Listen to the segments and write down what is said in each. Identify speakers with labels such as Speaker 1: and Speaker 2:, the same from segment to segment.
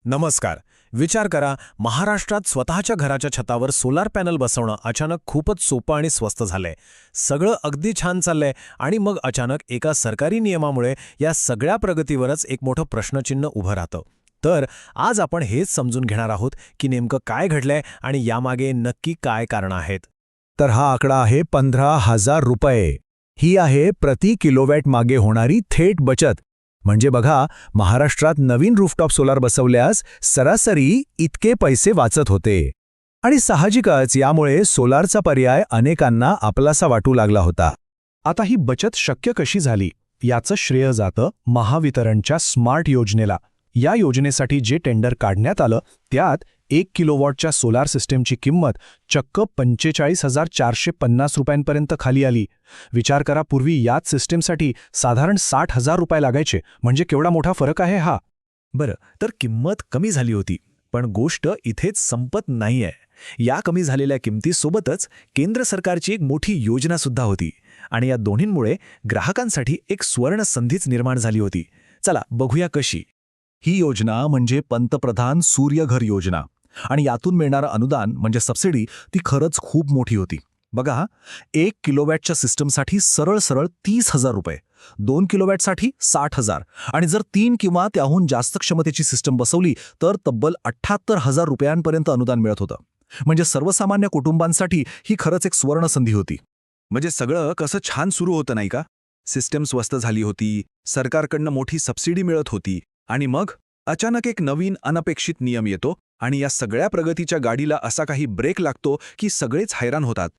Speaker 1: नमस्कार. विचार करा, महाराष्ट्रात स्वतःच्या घराच्या छतावर सोलार पॅनल बसवणं अचानक खूपच सोपं आणि स्वस्त झालंय. सगळं अगदी छान चाललंय आणि मग अचानक एका सरकारी नियमामुळे या सगळ्या प्रगतीवरच एक मोठं प्रश्नचिन्ह उभं राहतं. तर आज आपण हेच समजून घेणार आहोत की नेमकं काय घडलंय आणि यामागे नक्की काय कारणं आहेत.
Speaker 2: तर हा आकडा आहे 15,000 रुपये. ही आहे प्रति किलोवॅट मागे होणारी थेट बचत. म्हणजे बघा, महाराष्ट्रात नवीन रूफटॉप सोलार बसवल्यास सरासरी इतके पैसे वाचत होते. आणि साहजिकच यामुळे सोलारचा पर्याय अनेकांना आपलासा वाटू लागला होता. आता ही बचत शक्य कशी झाली याचं श्रेय जातं महावितरणच्या स्मार्ट योजनेला. या योजनेसाठी जे टेंडर काढण्यात आलं त्यात 1 किलोवॉटच्या सोलार सिस्टीमची किंमत चक्क 45,450 रुपयांपर्यंत खाली आली. विचार करा, पूर्वी याच सिस्टीमसाठी साधारण 60,000 रुपये लागायचे. म्हणजे केवढा मोठा फरक आहे हा.
Speaker 3: बरं, तर किंमत कमी झाली होती, पण गोष्ट इथेच संपत नाहीये. या कमी झालेल्या किमतीसोबतच केंद्र सरकारची एक मोठी योजनासुद्धा होती आणि या दोन्हींमुळे ग्राहकांसाठी एक सुवर्ण संधीच निर्माण झाली होती. चला बघूया कशी.
Speaker 2: ही योजना म्हणजे पंतप्रधान सूर्यघर योजना. आणि यातून मिळणारं अनुदान म्हणजे सबसिडी ती खरंच खूप मोठी होती. बघा, 1 किलोवॅटच्या सिस्टमसाठी सरळ 30,000 रुपये, 2 किलोवॅटसाठी 60,000 आणि जर 3 किंवा त्याहून जास्त क्षमतेची सिस्टम बसवली तर तब्बल 78,000 रुपयांपर्यंत अनुदान मिळत होतं. म्हणजे सर्वसामान्य कुटुंबांसाठी ही खरंच एक सुवर्ण संधी होती.
Speaker 4: म्हणजे सगळं कसं छान सुरू होतं नाही का? सिस्टम स्वस्त झाली होती, सरकारकडनं मोठी सबसिडी मिळत होती आणि मग अचानक एक नवीन अनपेक्षित नियम येतो आणि या सगळ्या प्रगतीच्या गाडीला असा काही ब्रेक लागतो की सगळेच हैराण होतात.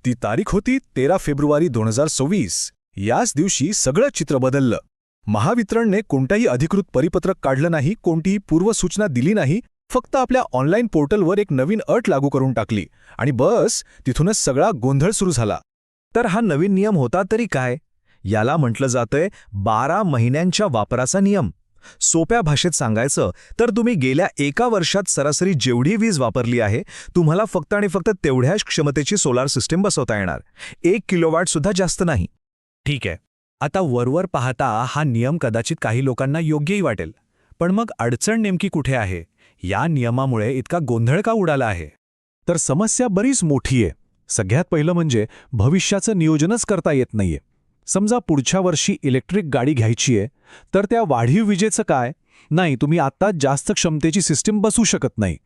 Speaker 1: ती तारीख होती 13 फेब्रुवारी 2026. याच दिवशी सगळं चित्र बदललं. महावितरणने कोणत्याही अधिकृत परिपत्रक काढलं नाही, कोणतीही पूर्वसूचना दिली नाही. फक्त आपल्या ऑनलाईन पोर्टलवर एक नवीन अट लागू करून टाकली आणि बस तिथूनच सगळा गोंधळ सुरू झाला.
Speaker 2: तर हा नवीन नियम होता तरी काय? याला म्हटलं जातंय 12 महिन्यांच्या वापराचा नियम. सोप्या भाषेत सांगायचं तर तुम्ही गेल्या एका वर्षात सरासरी जेवढी वीज वापरली आहे, तुम्हाला फक्त आणि फक्त तेवढ्याच क्षमतेची सोलार सिस्टीम बसवता येणार. 1 किलोवॅट सुद्धा जास्त नाही.
Speaker 3: ठीक आहे, आता वरवर पाहता हा नियम कदाचित काही लोकांना योग्यही वाटेल. पण मग अडचण नेमकी कुठे आहे? या नियमामुळे इतका गोंधळ का उडाला आहे?
Speaker 2: तर समस्या बरीच मोठी आहे. सगळ्यात पहिलं म्हणजे भविष्याचं नियोजनच करता येत नाहीये. समजा पुढच्या वर्षी इलेक्ट्रिक गाडी घ्यायची आहे, तर त्या वाढीव विजेचं काय? नाही, तुम्ही आत्ता जास्त क्षमतेची सिस्टीम बसवू शकत नाही.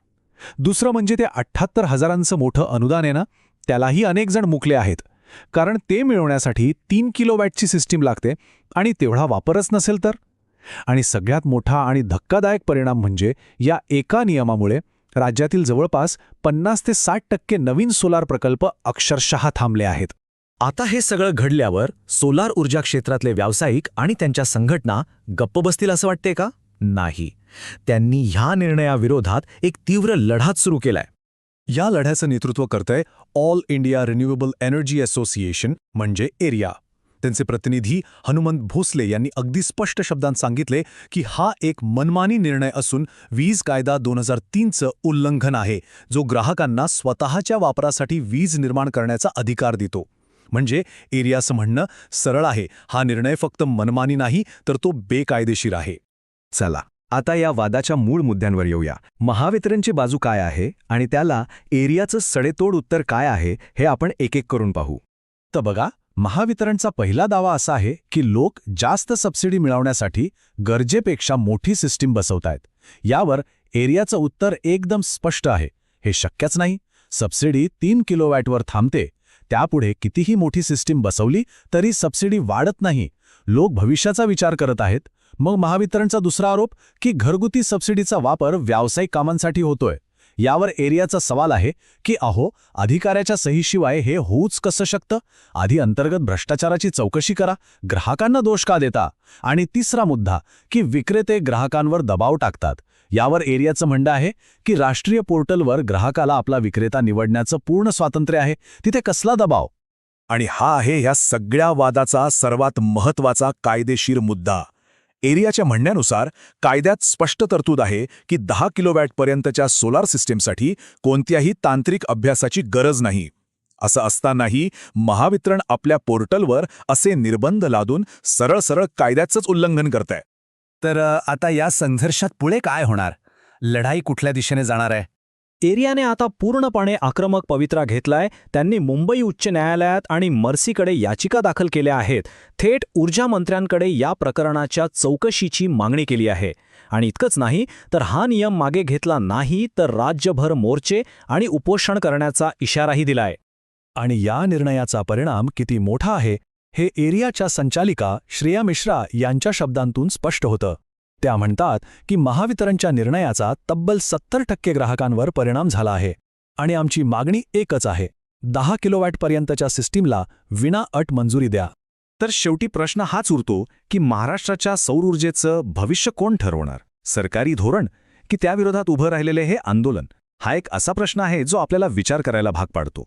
Speaker 2: दुसरं म्हणजे ते 78,000चं मोठं अनुदान आहे ना, त्यालाही अनेक जण मुकले आहेत. कारण ते मिळवण्यासाठी 3 किलोवॅटची सिस्टीम लागते आणि तेवढा वापरच नसेल तर. आणि सगळ्यात मोठा आणि धक्कादायक परिणाम म्हणजे या एका नियमामुळे राज्यातील जवळपास 50 ते 60% नवीन सोलार प्रकल्प अक्षरशः थांबले आहेत.
Speaker 3: आता हे सगळं घडल्यावर सोलार ऊर्जा क्षेत्रातले व्यावसायिक आणि त्यांच्या संघटना गप्प बसतील असं वाटते का? नाही. त्यांनी ह्या निर्णयाविरोधात एक तीव्र लढाच सुरू केलाय.
Speaker 1: या लढ्याचं नेतृत्व करतंय all India renewable energy association म्हणजे एरिया. त्यांचे प्रतिनिधी हनुमंत भोसले यांनी अगदी स्पष्ट शब्दांत सांगितले की हा एक मनमानी निर्णय असून वीज कायदा 2003चं उल्लंघन आहे, जो ग्राहकांना स्वतःच्या वापरासाठी वीज निर्माण करण्याचा अधिकार देतो. म्हणजे एरियाचं म्हणणं सरळ आहे, हा निर्णय फक्त मनमानी नाही तर तो बेकायदेशीर आहे.
Speaker 2: चला आता या वादाच्या मूळ मुद्द्यांवर येऊया. महावितरणची बाजू काय आहे आणि त्याला एरियाचं सडेतोड उत्तर काय आहे हे आपण एक एक करून पाहू. तर बघा, महावितरणचा पहिला दावा असा आहे की लोक जास्त सबसिडी मिळवण्यासाठी गरजेपेक्षा मोठी सिस्टीम बसवतायत. यावर एरियाचं उत्तर एकदम स्पष्ट आहे, हे शक्यच नाही. सबसिडी 3 किलोवॅटवर थांबते. त्यापुढे कितीही मोठी सिस्टीम बसवली तरी सबसिडी वाढत नाही. लोक भविष्याचा विचार करत आहेत. मग महावितरणचा दुसरा आरोप की घरगुती सबसिडीचा वापर व्यावसायिक कामांसाठी होतोय. यावर एरियाचा सवाल आहे की अहो, अधिकाऱ्याच्या सहीशिवाय हे होऊच कसं शकतं? आधी अंतर्गत भ्रष्टाचाराची चौकशी करा, ग्राहकांना दोष का देता? आणि तिसरा मुद्दा की विक्रेते ग्राहकांवर दबाव टाकतात. यावर एरियाचं म्हणणं आहे की राष्ट्रीय पोर्टलवर ग्राहकाला आपला विक्रेता निवडण्याचं पूर्ण स्वातंत्र्य आहे, तिथे कसला दबाव?
Speaker 4: आणि हा आहे या सगळ्या वादाचा सर्वात महत्त्वाचा कायदेशीर मुद्दा. एरियाच्या म्हणण्यानुसार कायद्यात स्पष्ट तरतूद आहे की 10 किलोवॅटपर्यंतच्या सोलार सिस्टीमसाठी कोणत्याही तांत्रिक अभ्यासाची गरज नाही. असं असतानाही महावितरण आपल्या पोर्टलवर असे निर्बंध लादून सरळ कायद्याचंच उल्लंघन करतंय.
Speaker 2: तर आता या संघर्षात पुढे काय होणार?
Speaker 1: लढाई कुठल्या दिशेने जाणार आहे?
Speaker 3: एरियाने आता पूर्णपणे आक्रमक पवित्रा घेतलाय. त्यांनी मुंबई उच्च न्यायालयात आणि मर्सीकडे याचिका दाखल केल्या आहेत. थेट ऊर्जा मंत्र्यांकडे या प्रकरणाच्या चौकशीची मागणी केली आहे. आणि इतकंच नाही तर हा नियम मागे घेतला नाही तर राज्यभर मोर्चे आणि उपोषण करण्याचा इशाराही दिलाय.
Speaker 1: आणि या निर्णयाचा परिणाम किती मोठा आहे हे एरियाच्या संचालिका श्रेया मिश्रा यांच्या शब्दांतून स्पष्ट होतं. त्या म्हणतात की महावितरणच्या निर्णयाचा तब्बल 70% ग्राहकांवर परिणाम झाला आहे आणि आमची मागणी एकच आहे, 10 किलोवॅटपर्यंतच्या सिस्टीमला विना अट मंजुरी द्या.
Speaker 2: तर शेवटी प्रश्न हाच उरतो की महाराष्ट्राच्या सौर ऊर्जेचं भविष्य कोण ठरवणार? सरकारी धोरण की त्याविरोधात उभं राहिलेले हे आंदोलन? हा एक असा प्रश्न आहे जो आपल्याला विचार करायला भाग पाडतो.